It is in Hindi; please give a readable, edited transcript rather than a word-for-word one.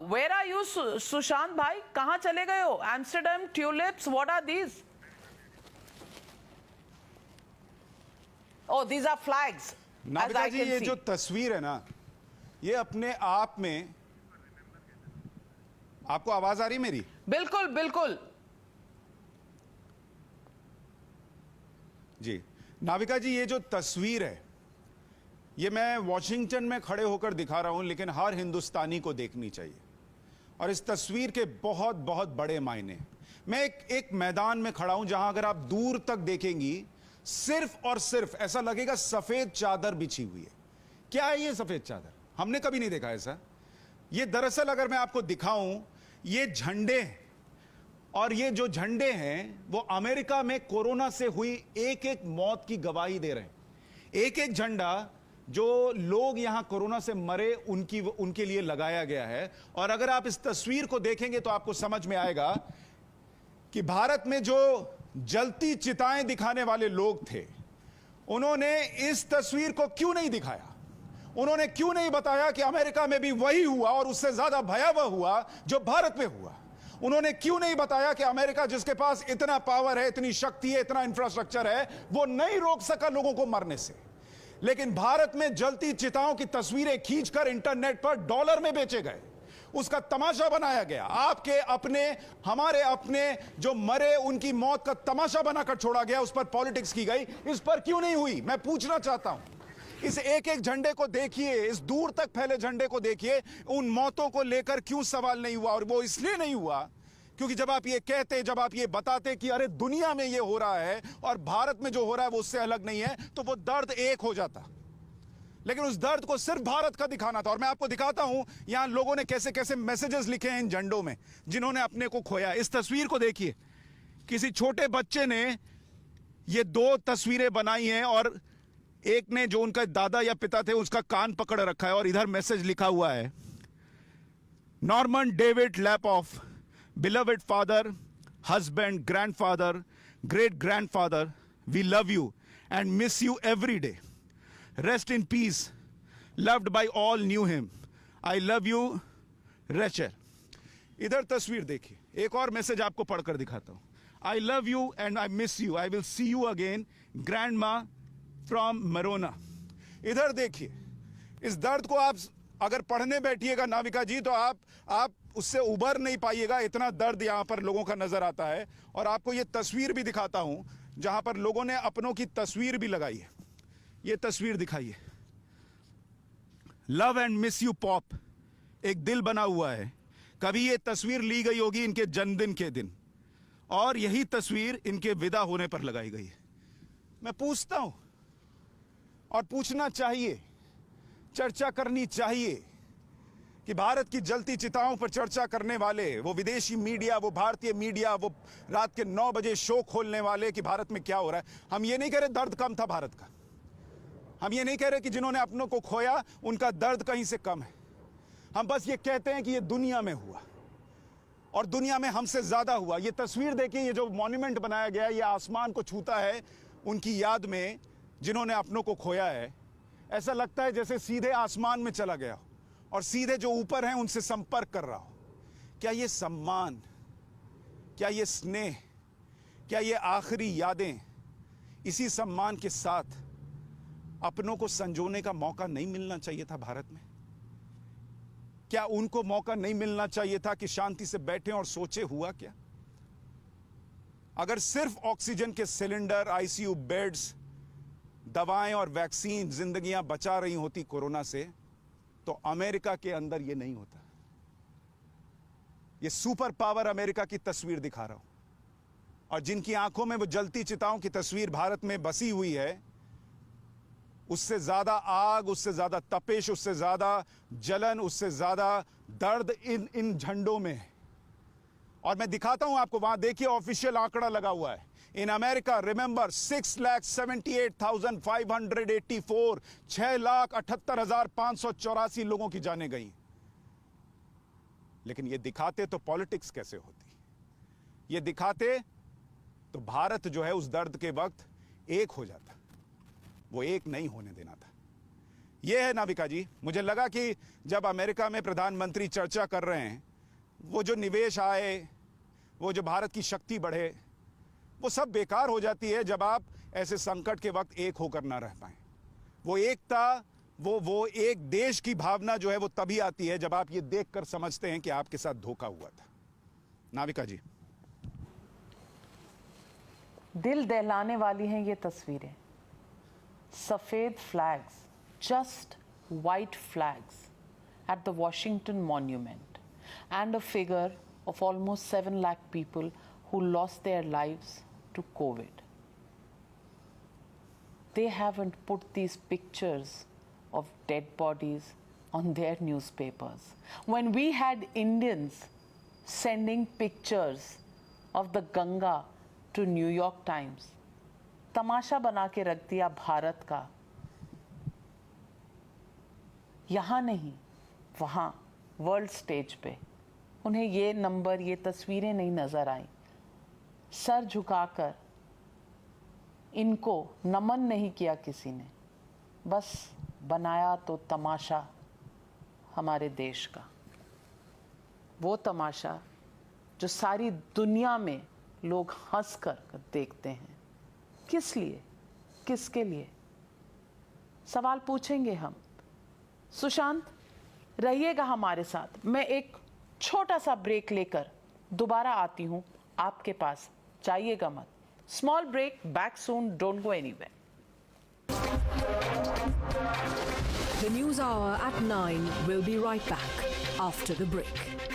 Where are you, सुशांत भाई? कहां चले गए हो? Amsterdam tulips, what are these? Oh, these are flags. Navika ji, ये जो तस्वीर है ना, ये अपने आप में, आपको आवाज आ रही मेरी? बिल्कुल बिल्कुल जी नाविका जी, ये जो तस्वीर है, ये मैं वॉशिंगटन में खड़े होकर दिखा रहा हूं, लेकिन हर हिंदुस्तानी को देखनी चाहिए। और इस तस्वीर के बहुत बहुत बड़े मायने। मैं एक मैदान में खड़ा हूं जहां अगर आप दूर तक देखेंगी, सिर्फ और सिर्फ ऐसा लगेगा सफेद चादर बिछी हुई है। क्या है ये सफेद चादर? हमने कभी नहीं देखा ऐसा। ये दरअसल अगर मैं आपको दिखाऊं, ये झंडे हैं। और ये जो झंडे हैं वो अमेरिका में कोरोना से हुई एक एक मौत की गवाही दे रहे हैं। एक एक झंडा जो लोग यहां कोरोना से मरे उनके लिए लगाया गया है। और अगर आप इस तस्वीर को देखेंगे तो आपको समझ में आएगा कि भारत में जो जलती चिताएं दिखाने वाले लोग थे, उन्होंने इस तस्वीर को क्यों नहीं दिखाया? उन्होंने क्यों नहीं बताया कि अमेरिका में भी वही हुआ और उससे ज्यादा भयावह हुआ जो भारत में हुआ? उन्होंने क्यों नहीं बताया कि अमेरिका, जिसके पास इतना पावर है, इतनी शक्ति है, इतना इंफ्रास्ट्रक्चर है, वो नहीं रोक सका लोगों को मरने से? लेकिन भारत में जलती चिताओं की तस्वीरें खींचकर इंटरनेट पर डॉलर में बेचे गए, उसका तमाशा बनाया गया। आपके अपने, हमारे अपने जो मरे, उनकी मौत का तमाशा बनाकर छोड़ा गया, उस पर पॉलिटिक्स की गई। इस पर क्यों नहीं हुई? मैं पूछना चाहता हूं। इस एक एक झंडे को देखिए, इस दूर तक फैले झंडे को देखिए, उन मौतों को लेकर क्यों सवाल नहीं हुआ? और वो इसलिए नहीं हुआ क्योंकि जब आप ये कहते, जब आप ये बताते कि अरे दुनिया में ये हो रहा है और भारत में जो हो रहा है वो उससे अलग नहीं है, तो वो दर्द एक हो जाता। लेकिन उस दर्द को सिर्फ भारत का दिखाना था। और मैं आपको दिखाता हूं यहां लोगों ने कैसे कैसे मैसेजेस लिखे हैं इन झंडों में, जिन्होंने अपने को खोया। इस तस्वीर को देखिए, किसी छोटे बच्चे ने ये दो तस्वीरें बनाई हैं और एक ने, जो उनका दादा या पिता थे, उसका कान पकड़ रखा है और इधर मैसेज लिखा हुआ है, Norman David Lapoff, beloved father, husband, grandfather, great grandfather, we love you and miss you every day, rest in peace, loved by all knew him, I love you Rachel. इधर तस्वीर देखिए, एक और मैसेज आपको पढ़कर दिखाता हूं, आई love you and I miss you, I will see you again, grand मा फ्रॉम मरोना। इधर देखिए, इस दर्द को आप अगर पढ़ने बैठिएगा नाविका जी, तो आप उससे उबर नहीं पाइएगा। इतना दर्द यहां पर लोगों का नजर आता है। और आपको यह तस्वीर भी दिखाता हूं जहां पर लोगों ने अपनों की तस्वीर भी लगाई है। यह तस्वीर दिखाइए, love and miss you pop, एक दिल बना हुआ है। कभी यह तस्वीर ली गई होगी इनके जन्मदिन के दिन, और यही तस्वीर इनके विदा होने पर लगाई गई है। मैं पूछता हूं, और पूछना चाहिए, चर्चा करनी चाहिए कि भारत की जलती चिताओं पर चर्चा करने वाले, वो विदेशी मीडिया, वो भारतीय मीडिया, वो रात के 9 बजे शो खोलने वाले कि भारत में क्या हो रहा है। हम ये नहीं कह रहे दर्द कम था भारत का, हम ये नहीं कह रहे कि जिन्होंने अपनों को खोया उनका दर्द कहीं से कम है। हम बस ये कहते हैं कि ये दुनिया में हुआ और दुनिया में हमसे ज्यादा हुआ। ये तस्वीर देखिए, ये जो मॉन्यूमेंट बनाया गया है, ये आसमान को छूता है उनकी याद में जिन्होंने अपनों को खोया है। ऐसा लगता है जैसे सीधे आसमान में चला गया हो और सीधे जो ऊपर हैं उनसे संपर्क कर रहा हो। क्या ये सम्मान, क्या ये स्नेह, क्या ये आखिरी यादें, इसी सम्मान के साथ अपनों को संजोने का मौका नहीं मिलना चाहिए था भारत में? क्या उनको मौका नहीं मिलना चाहिए था कि शांति से बैठे और सोचे हुआ क्या? अगर सिर्फ ऑक्सीजन के सिलेंडर, आईसीयू बेड्स, दवाएं और वैक्सीन जिंदगियां बचा रही होती कोरोना से, तो अमेरिका के अंदर यह नहीं होता। यह सुपर पावर अमेरिका की तस्वीर दिखा रहा हूं, और जिनकी आंखों में वो जलती चिताओं की तस्वीर भारत में बसी हुई है, उससे ज्यादा आग, उससे ज्यादा तपिश, उससे ज्यादा जलन, उससे ज्यादा दर्द इन झंडों में है। और मैं दिखाता हूं आपको, वहां देखिए ऑफिशियल आंकड़ा लगा हुआ है। इन अमेरिका, रिमेंबर, 6,78,584, 6,78,584 लोगों की जानें गई। लेकिन ये दिखाते तो पॉलिटिक्स कैसे होती? ये दिखाते तो भारत जो है उस दर्द के वक्त एक हो जाता। वो एक नहीं होने देना था। ये है नाविका जी, मुझे लगा कि जब अमेरिका में प्रधानमंत्री चर्चा कर रहे हैं, वो जो निवेश आए, वो जो भारत की शक्ति बढ़े, वो सब बेकार हो जाती है जब आप ऐसे संकट के वक्त एक होकर ना रह पाए। वो एकता, वो एक देश की भावना जो है वो तभी आती है जब आप ये देखकर समझते हैं कि आपके साथ धोखा हुआ था। नाविका जी, दिल दहलाने वाली हैं ये तस्वीरें। सफेद flags, just white flags at the Washington Monument, and a figure of almost 7 lakh people who lost their lives to COVID. They haven't put these pictures of dead bodies on their newspapers. When we had Indians sending pictures of the Ganga to New York Times, तमाशा बना के रख दिया भारत का। यहाँ नहीं, वहाँ वर्ल्ड स्टेज पे उन्हें ये नंबर, ये तस्वीरें नहीं नजर आई। सर झुकाकर इनको नमन नहीं किया किसी ने, बस बनाया तो तमाशा हमारे देश का। वो तमाशा जो सारी दुनिया में लोग हंस कर देखते हैं। किस लिए, किसके लिए? सवाल पूछेंगे हम। सुशांत, रहिएगा हमारे साथ। मैं एक छोटा सा ब्रेक लेकर दोबारा आती हूं आपके पास, जाइएगा मत। Small break, back soon, don't go anywhere. The news hour at 9 will be right back after the break.